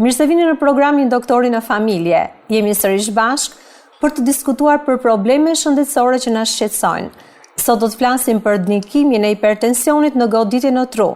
Mirë se vini në programin Doktori në familje. Jemi sërish bashk për të diskutuar për probleme shëndetësore që na shqetësojnë. Sot do të flasim për ndikimin e hipertensionit në goditjen e tru.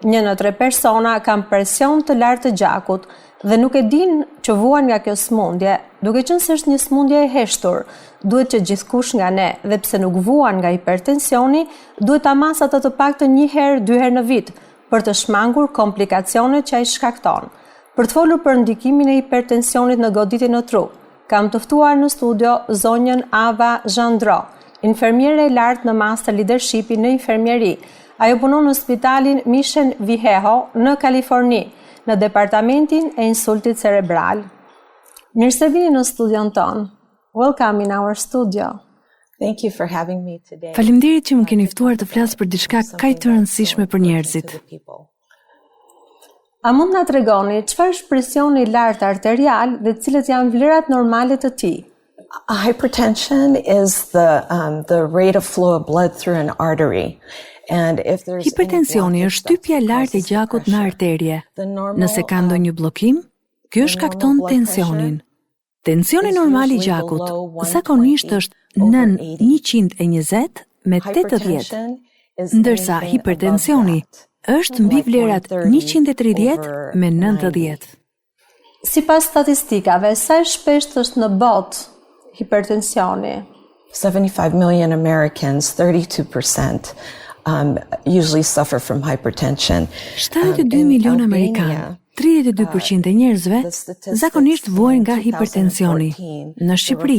1 në 3 persona kanë presion të lartë të gjakut dhe nuk e dinë që vuan nga kjo sëmundje. Duke qenë se është një sëmundje e heshtur, duhet që gjithkush nga ne, dhe pse nuk vuan nga hipertensioni, duhet ta mas atë të paktën 1 herë, 2 herë në vit, për të shmangur komplikacionet që ai shkakton. Për të folur për ndikimin e hipertensionit në goditjen e tru, kam të ftuar në studio zonjën Ava Gendera, infermiere e lartë në master leadershipi në infermieri. Ajo punon në spitalin Maqedoni në Kaliforni, në departamentin e insultit cerebral. Mirë se vini në studion ton. Welcome in our studio. Thank you for having me today. Faleminderit që më keni ftuar të flas për diçka kaq të rëndësishme për njerëzit. A mund na tregoni çfarë është presioni i lartë arterial dhe cilat janë vlerat normale të tij? Hypertension is the rate of flow of blood through an artery. And if there's Hipertensioni është shtypja e lartë e gjakut në arterie. Nëse ka ndonjë bllokim, ky shkakton tensionin. Tensioni normal i gjakut zakonisht është nën 120 me 80, ndërsa hipertensioni është mbi vlerat 130 me 90. Sipas statistikave, sa shpesh është në botë hipertensioni? 75 million Americans, 32%, usually suffer from hypertension. 72 milion Amerikanë, 32% e njerëzve zakonisht vuajnë nga hipertensioni. Në Shqipëri,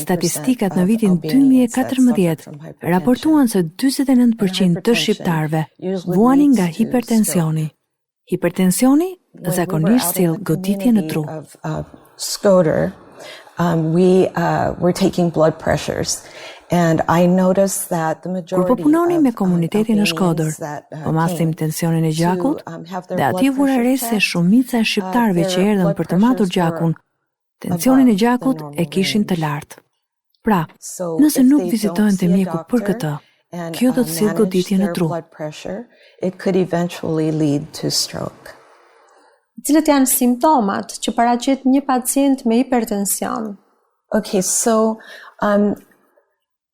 statistikat në vitin 2014 raportuan se 49% të shqiptarëve vuanin nga hipertensioni. Hipertensioni zakonisht sjell goditje në tru. We're taking blood pressures. And I noticed that the majority Kur po punoni me komunitetin në Shkodër, po masim tensionin e gjakut, dhe atje vura re se shumica e shqiptarëve që erdhën për të matur gjakun, tensionin e gjakut e kishin të lartë. Pra, nëse nuk vizitohen te mjeku për këtë, kjo do të sjellë goditje në tru. It could eventually lead to stroke. Cilat janë simptomat që paraqet një pacient me hipertension? Okay, so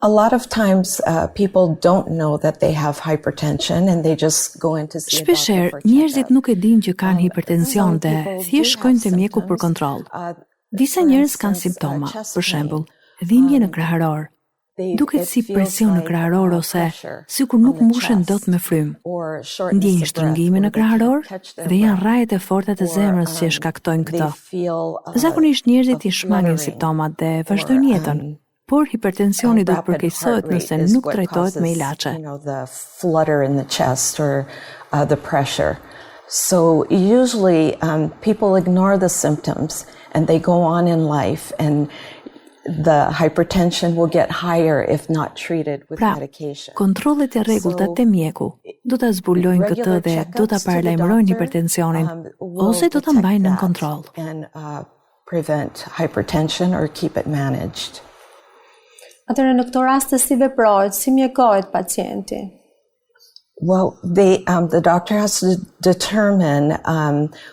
a lot of times people don't know that they have hypertension and they just go in to see a doctor for Shpeshherë njerëzit nuk e dinë që kanë hipertension dhe thjesht shkojnë te mjeku për kontroll. Disa njerëz kanë simptoma, për shembull, dhimbje në krahëror, duket si presion në krahëror ose sikur nuk mbushen dot me frym. Ndjejnë shtrëngime në krahëror dhe janë rrajet e forta të zemrës që shkaktojnë këtë. Zakonisht njerëzit i shmangin simptomat dhe vazhdojnë jetën. Por hipertensioni do të përkeqësohet nëse nuk trajtohet me ilaçe. The flutter in the chest or the pressure. So usually people ignore the symptoms and they go on in life and the hypertension will get higher if not treated with medication. Kontrollet e rregullta te mjeku do ta zbulojnë këtë dhe do ta paralajmërojnë hipertensionin ose do ta mbajnë në kontroll. And prevent hypertension or keep it managed. Atëherë në këto raste si veprohet, si mjekohet pacienti? Well, the doctor has to determine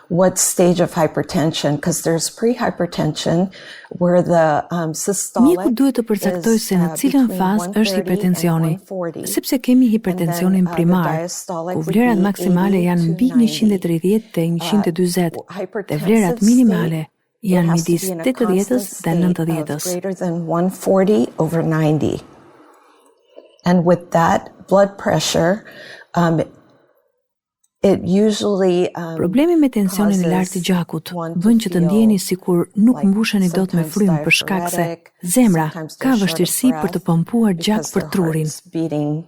what stage of hypertension, because there's pre-hypertension where the systolic Mjeku duhet të përcaktojë se në cilën fazë është hipertensioni, sepse kemi hipertensionin primar, ku vlerat maksimale janë mbi 130 dhe 140, dhe vlerat minimale janë midis 80-s dhe 90-s. Greater than 140 over 90. And with that blood pressure, it usually Problemi me tensionin e lartë të gjakut bën që të ndjeni sikur nuk mbusheni dot me frym për shkak se zemra ka vështirësi për të pompuar gjak për trurin. Beating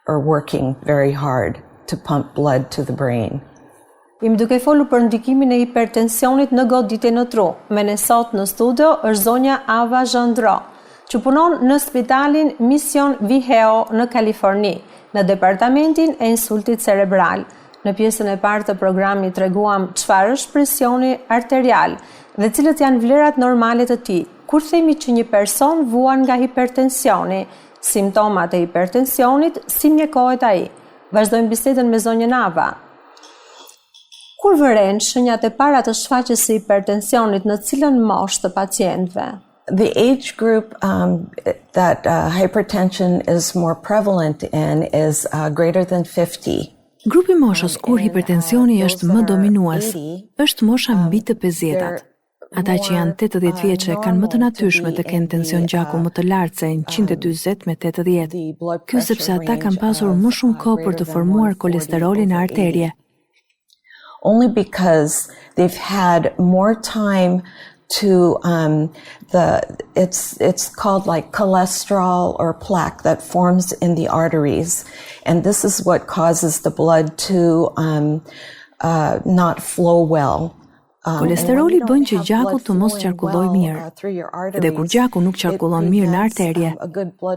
or working very hard to pump blood to the brain. Jemi duke folur për ndikimin e hipertensionit në goditjen e tru. Me ne sot në studio është zonja Ava Gendera, që punon në spitalin Maqedoni në Kaliforni, në departamentin e insultit cerebral. Në pjesën e parë të programit treguam çfarë është presioni arterial dhe cilët janë vlerat normale të tij. Kur themi që një person vuan nga hipertensioni, simptomat e hipertensionit, si mjekohet ai? Vazhdojmë bisedën me zonjën Ava. Kur vëren shenjat e para të shfaqjes së hipertensionit në cilën moshë të pacientëve? The age group that hypertension is more prevalent in is greater than 50. Grupi moshës kur hipertensioni është më dominues është mosha mbi të 50-tat. Ata që janë 80 vjeçë kanë më të natyrshme të kenë tension gjaku më të lartë se 140 me 80. Kjo sepse ata kanë pasur më shumë kohë për të formuar kolesterolin në arterje. Only because they've had more time to it's called like cholesterol or plaque that forms in the arteries, and this is what causes the blood to not flow well. Kolesteroli bën që gjaku të mos qarkullojë mirë. Dhe kur gjaku nuk qarkullon mirë në arterje,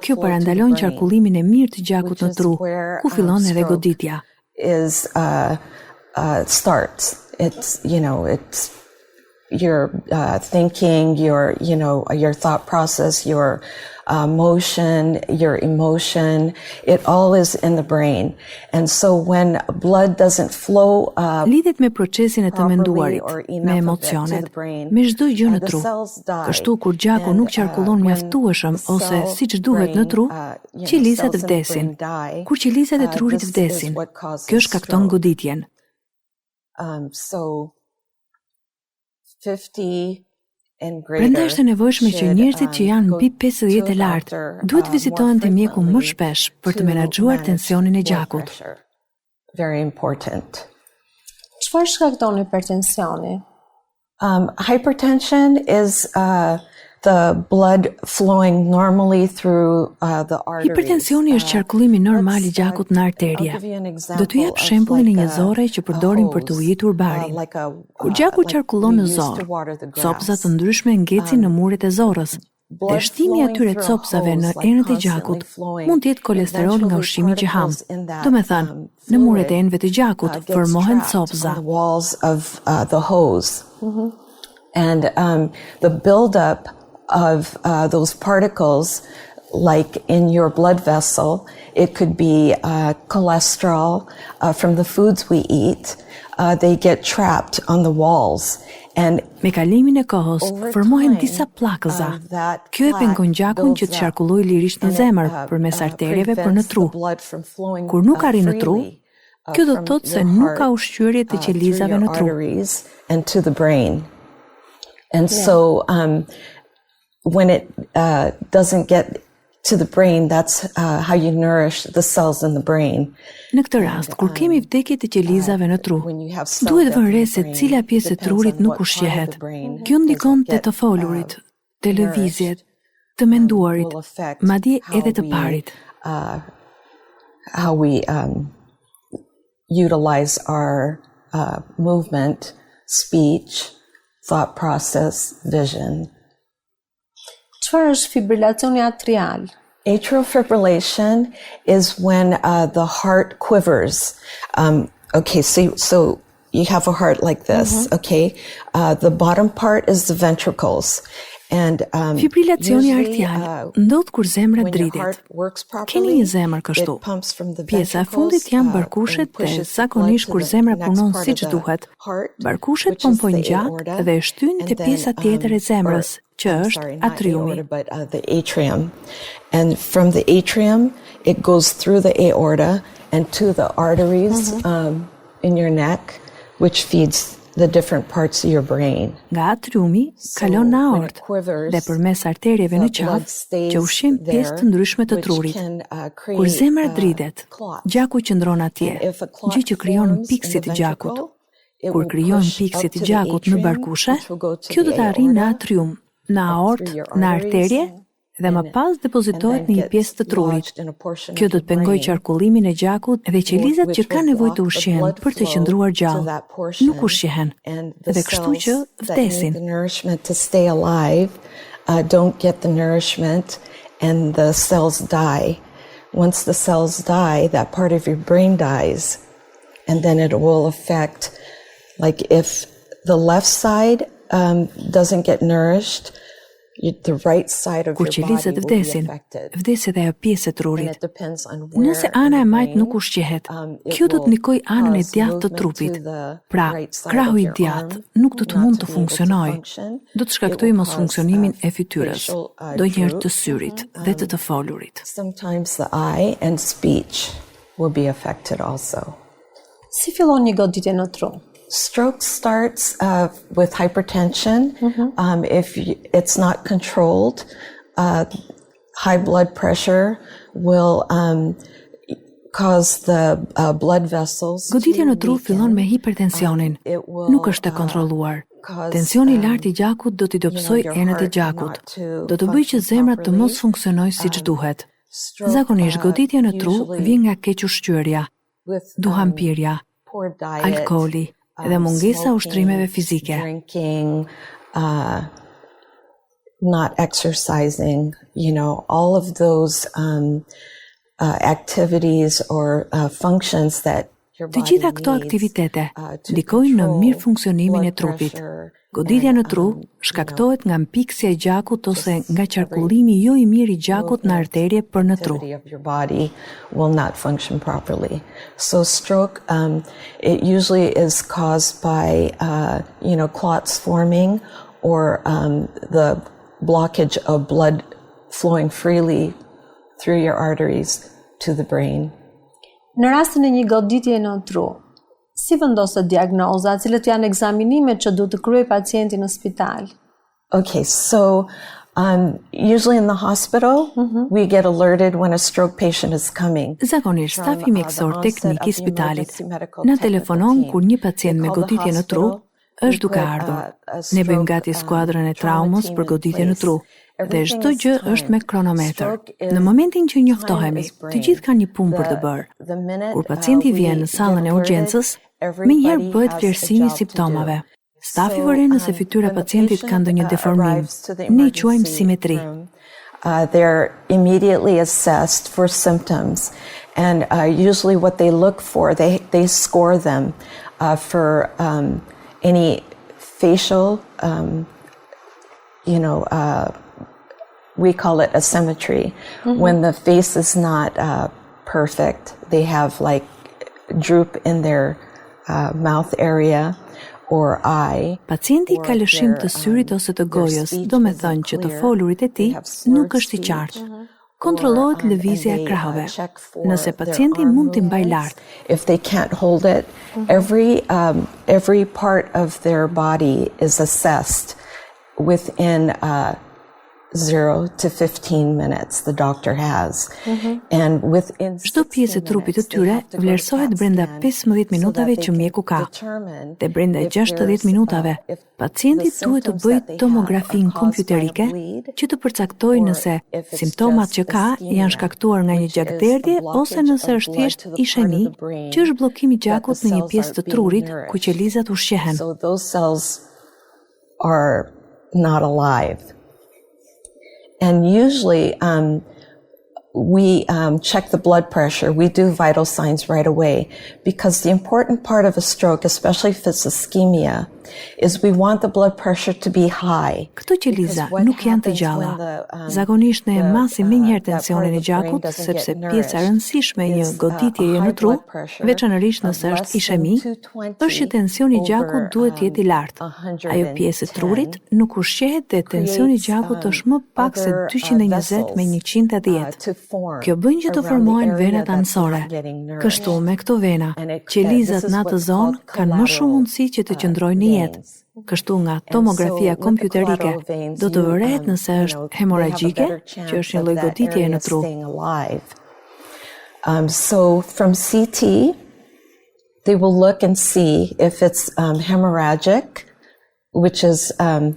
kjo parandalon qarkullimin e mirë të gjakut në tru, ku fillon edhe goditja. Starts. It's your thinking, your thought process, your motion, your emotion, it all is in the brain. And so when blood doesn't flow lidhet me procesin e të menduarit, me emocionet, me çdo gjë në tru. Kështu kur gjaku nuk qarkullon mjaftueshëm ose siç duhet në tru, qelizat vdesin. Kur qelizat e trurit vdesin, kjo shkakton goditjen. So 50 Prandaj është e nevojshme që njerëzit që janë mbi 50 e lartë duhet vizitohen te mjeku më shpesh për të menaxhuar tensionin e gjakut. Very important. Çfarë shkakton hipertensioni? Hypertension is the blood flowing normally through the arteries. Hipertensioni është qarkullimi normal i gjakut në arterje. Do t'ju jap shembullin e një zorre që përdorin për të ujitur barin. Kur gjaku qarkullon në zorë, copëza të ndryshme ngecin në muret e zorrës. Dhe shtimi i atyre copëzave në enët e gjakut mund të jetë kolesterol nga ushqimi që ham. Do me thënë, në muret e enëve të gjakut formohen copëza. And the buildup of those particles, like in your blood vessel, it could be cholesterol from the foods we eat. They get trapped on the walls. And me kalimin e kohës formohen disa pllakëza. Kjo e pengon gjakun që të qarkullojë lirisht në zemër përmes arterjeve për në tru. Kur nuk arrin në tru, kjo do të thotë se nuk ka ushqyerje të qelizave në tru. And to the brain. And so when it doesn't get to the brain, that's how you nourish the cells in the brain. Në këtë rast, kur kemi vdekje të qelizave në tru, duhet vënë re se cila pjesë e trurit nuk ushqehet. Kjo ndikon te të folurit, te lëvizjet, të menduarit, madje edhe të parit. How we utilize our movement, speech, thought process, vision. Çfarë është fibrilacioni atrial? Atrial is when the heart quivers. Okay, so you have a heart like this, okay? The bottom part is the ventricles. And fibrilacioni arterial ndodh kur zemra dritet. Keni një zemër kështu. Pjesa e fundit janë barkushet dhe zakonisht kur zemra punon siç duhet, barkushet pompojnë gjatë dhe e shtyn te pjesa tjetër e zemrës, që është atriumi. The atrium. And from the atrium, it goes through the aorta and to the arteries in your neck, which feeds the different parts of your brain. Nga atriumi kalon në aortë dhe përmes arterjeve në qafë që ushqin pjesë të ndryshme të trurit. Kur zemra dritet, gjaku qëndron atje, gjë që krijon pikësit të gjakut. Kur krijon pikësit të gjakut në barkushe, kjo do të arrijë në atrium, në aortë, në arterje dhe më pas depozitohet në një pjesë të trurit. Kjo do të pengojë qarkullimin e gjakut dhe qelizat që kanë nevojë të ushqehen për të qëndruar gjallë. Nuk ushqehen dhe kështu që vdesin. Don't get the nourishment and the cells die. Once the cells die, that part of your brain dies. And then it will affect, like if the left side doesn't get nourished, the right side of Kur your body qelizat will be vdesin, affected. vdes edhe ajo pjesë e And trurit. it depends on where Nëse ana e in the majt nuk brain, ushqehet, it kjo do të will ndikoj anën e cause djathtë të movement trupit. to the Pra, right side krahu of i your djathtë arm nuk do të not mund to të be able to funksionojë. function. Do të It shkaktojë will mos cause, funksionimin e fytyrës, facial, ndonjëherë të droop. syrit dhe të folurit. Sometimes the eye and speech will be affected also. Si fillon një goditje në tru? Stroke starts with hypertension. If it's not controlled, high blood pressure will cause the blood vessels. Goditja në tru fillon me hipertensionin. Nuk është e kontrolluar. Tensioni i lartë i gjakut do t'i dobësojë enët e gjakut. Do të bëjë që zemra të mos funksionojë siç duhet. Zakonisht goditja në tru vjen nga keq ushqyerja, duhanpirja, alkooli dhe mungesa ushtrimeve fizike. Drinking, not exercising, all of those activities or functions that your Të body gjitha këto needs, aktivitete to ndikojnë në control mirë funksionimin e blood trupit. pressure Goditja and, në tru shkaktohet nga mpiksja e gjakut ose nga qarkullimi jo i mirë i gjakut në arterje për në tru. activity of your body will not function properly. So stroke, it usually is caused by, clots forming or the blockage of blood flowing freely through your arteries to the brain. Në rastin e një goditje në tru, si vendoset diagnoza, cilët janë ekzaminimet që duhet të kryej pacienti në spital? Okay, so usually in the hospital, we get alerted when a stroke patient is coming. Zakonisht, stafi mjekësor teknik i spitalit na telefonon kur një pacient me goditje në tru është duke ardhur. Ne bëjmë gati skuadrën e traumës për goditje në tru dhe çdo gjë është me kronometër. Në momentin që njoftohemi, të gjithë kanë një punë për të bërë. Kur pacienti vjen në sallën e urgjencës, menjëherë bëhet vlerësimi i simptomave. Stafi vëren nëse fytyra e pacientit ka ndonjë deformim. Ne i quajmë simetri. They're immediately assessed for symptoms, and usually what they look for, they score them for any facial, we call it asymmetry. When the face is not perfect, they have like droop in their mouth area or eye. Pacienti ka lëshim të syrit ose të gojës, do me thënë që të folurit e tij nuk është i qartë. Kontrollohet lëvizja e krahëve. Nëse pacienti mund t'i mbajë lart. If they can't hold it, every part of their body is assessed within 0 to 15 minutes the doctor has. And within Çdo pjesë e trupit të tyre vlerësohet brenda 15 minutave që mjeku ka. Dhe brenda 60 minutave, pacienti duhet të bëjë tomografin kompjuterike që të përcaktojë nëse simptomat që ka janë shkaktuar nga një gjakderdhje ose nëse është thjesht ishemi, që është bllokimi i gjakut në një pjesë të trurit ku qelizat ushqehen. So those cells are not alive. And usually we check the blood pressure. We do vital signs right away because the important part of a stroke, especially if it's ischemia, is we want the blood pressure to be high. Këto qeliza nuk janë të gjalla. Zakonisht ne masim menjëherë tensionin e gjakut sepse pjesa e rëndësishme e një goditjeje në tru, veçanërisht nëse është ishemi, është që tensioni i gjakut duhet të jetë i lartë. Ajo pjesë e trurit nuk ushqehet dhe tensioni i gjakut është më pak se 220 me 110. Kjo bën që të formohen venat anësore. Kështu me këto vena, qelizat në atë zonë kanë më shumë mundësi që të qëndrojnë në jetë. Kështu nga tomografia kompjuterike do të vërehet nëse është hemoragjike, që është një lloj goditjeje në tru. So from CT, they will look and see if it's hemorrhagic, which is a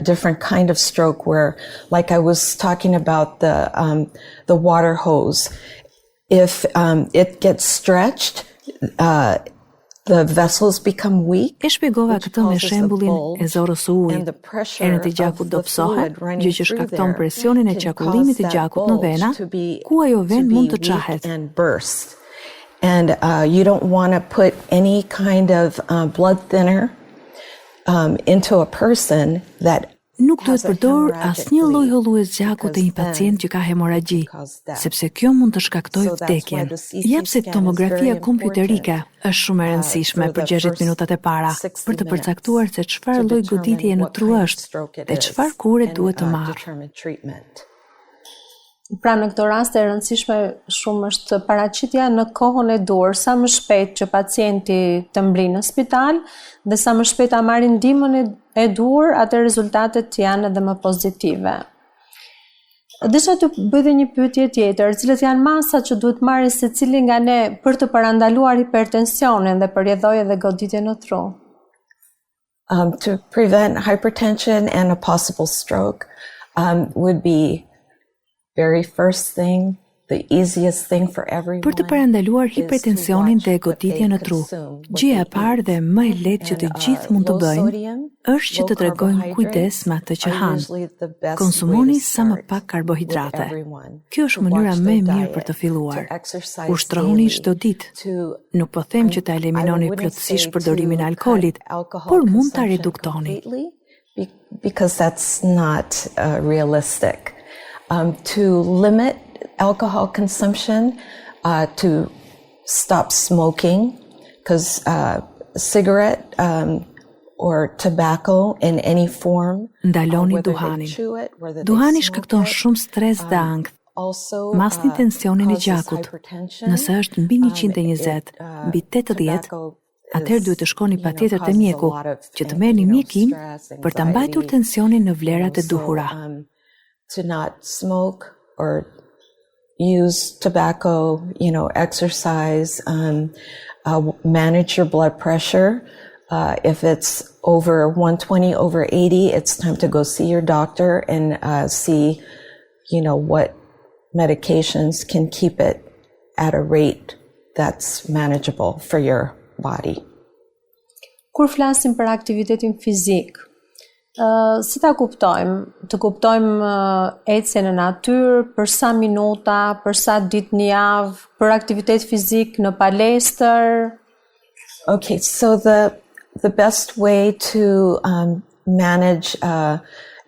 different kind of stroke where, like I was talking about the water hose, if it gets stretched, the vessels become weak. E shpjegova këtë me shembullin e zorës së ujit. Enët e gjakut dobësohen, gjë që shkakton presionin e qarkullimit të gjakut në vena, ku ajo venë mund të çahet. And you don't want to put any kind of blood thinner into a person that Nuk duhet përdor asnjë lloj hollues gjaku te një pacient që ka hemoragji, sepse kjo mund të shkaktojë vdekjen. Jep se tomografia kompjuterike është shumë e rëndësishme për 60 minutat e para për të përcaktuar se çfarë lloj goditjeje në tru është dhe çfarë kure duhet të marrë. Pra në këto raste e rëndësishme shumë është paraqitja në kohën e dur, sa më shpejt që pacienti të mbrinë në spital dhe sa më shpejt ta marrin ndihmën e dur, atë rezultatet janë edhe më pozitive. Desha të bëj dhe një pyetje tjetër, cilët janë masat që duhet marrë secili nga ne për të parandaluar hipertensionin dhe përjedhoj edhe goditjen në tru? To prevent hypertension and a possible stroke would be very first thing, the easiest thing for everyone. Për të parandaluar hipertensionin dhe goditjen në tru, gjëja e parë dhe më e lehtë që të gjithë mund të bëjnë është që të tregojnë kujdes me atë që hanë. Konsumoni sa më pak karbohidrate. Kjo është mënyra më e mirë për të filluar. Ushtrohuni çdo ditë. Nuk po them që ta eliminoni plotësisht përdorimin e alkoolit, por mund ta reduktoni. Because that's not realistic. To limit alcohol consumption, to stop smoking, because cigarette or tobacco in any form. Ndaloni duhanin. Duhani shkakton shumë stres dhe ankth. Masni tensionin e gjakut. Nëse është mbi 120, mbi 80, atëherë duhet të shkoni patjetër te mjeku, që të merrni mjekim për ta mbajtur tensionin në vlerat e duhura. To not smoke or use tobacco, exercise, manage your blood pressure. If it's over 120, over 80, it's time to go see your doctor and see, what medications can keep it at a rate that's manageable for your body. Kur flasim për aktivitetin fizik, si ta kuptojmë? Të kuptojmë ecje në natyrë, për sa minuta, për sa ditë në javë, për aktivitet fizik në palestër? Okay, so the best way to manage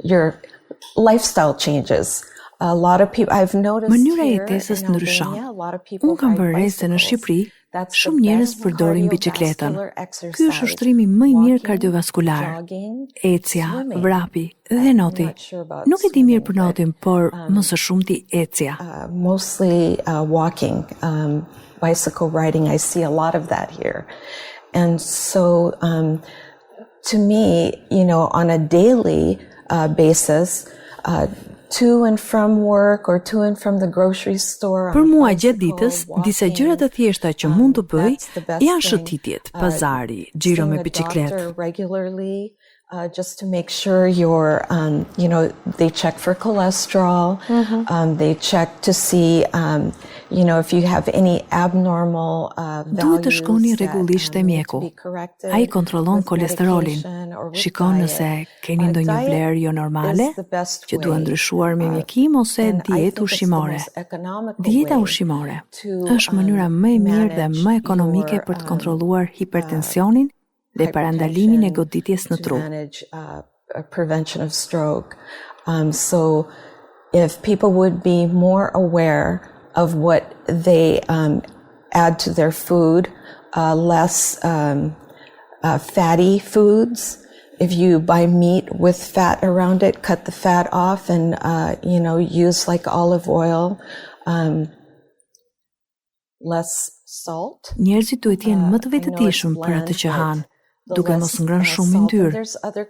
your lifestyle changes. A lot of people I've noticed. Mënyra e jetesës ndryshon. Unë kam bërë se në Shqipëri shumë njerëz përdorin biçikletën. Ky është ushtrimi më i mirë kardiovaskular. Ecja, vrapi dhe noti. Nuk e di mirë për notin, por më së shumti ecja. Mostly walking, bicycle riding. I see a lot of that here. And so to me, on a daily basis, to and from work or to and from the grocery store. Për mua gjatë ditës, disa gjëra të thjeshta që mund të bëj janë shëtitjet, pazari, xhiro me biçikletë. Regularly, just to make sure you're, they check for cholesterol, they check to see, if you have any abnormal values. Duhet të shkoni rregullisht te mjeku. Ai kontrollon kolesterolin. Shikon nëse keni ndonjë vlerë jo normale, që duhet ndryshuar me mjekim ose dietë ushqimore. Dieta ushqimore është mënyra më e mirë dhe më ekonomike për të kontrolluar hipertensionin dhe parandalimin e goditjes në tru. Prevention of stroke. So if people would be more aware of what they add to their food, less fatty foods. If you buy meat with fat around it, cut the fat off and, use like olive oil, less salt. Njerëzit duhet jenë më të vetëdijshëm për atë që hanë, duke mos ngrënë shumë yndyrë.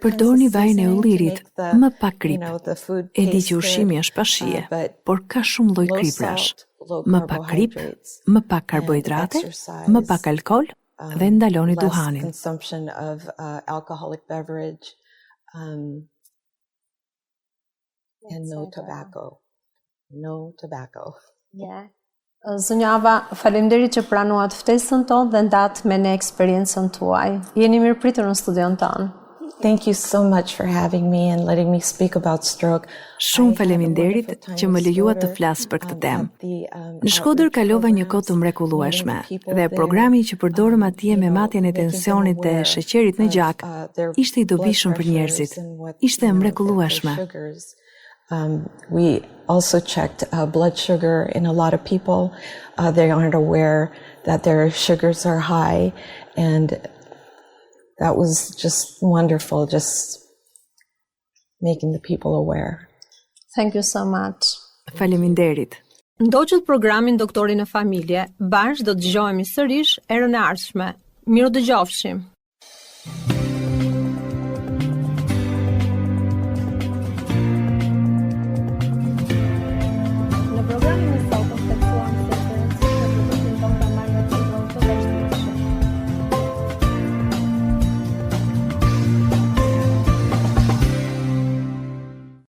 Përdorni vajin e ullirit, më pak krip. E di që ushqimi është pa shije, por ka shumë lloj kriprash. Më pak krip, më pak karbohidrate, më pak alkool dhe ndaloni duhanin. Consumption of alcoholic beverage and no tobacco. No tobacco. Yeah. Zonja Ava, faleminderit që pranuat ftesën tonë dhe ndat me ne eksperiencën tuaj. Jeni mirëpritur në studion tonë. Thank you so much for having me and letting me speak about stroke. Shumë faleminderit që më lejuat të flas për këtë temë. Në Shkodër kalova një kohë të mrekullueshme dhe programi që përdorëm atje me matjen e tensionit dhe sheqerit në gjak ishte i dobishëm për njerëzit. Ishte mrekullueshme. We also checked blood sugar in a lot of people. They aren't aware that their sugars are high, and that was just wonderful, just making the people aware. Thank you so much. Faleminderit. Ndoqët programin Doktori në familje, bashkë do të dëgjohemi sërish erën e ardhshme. Miru dëgjofshim.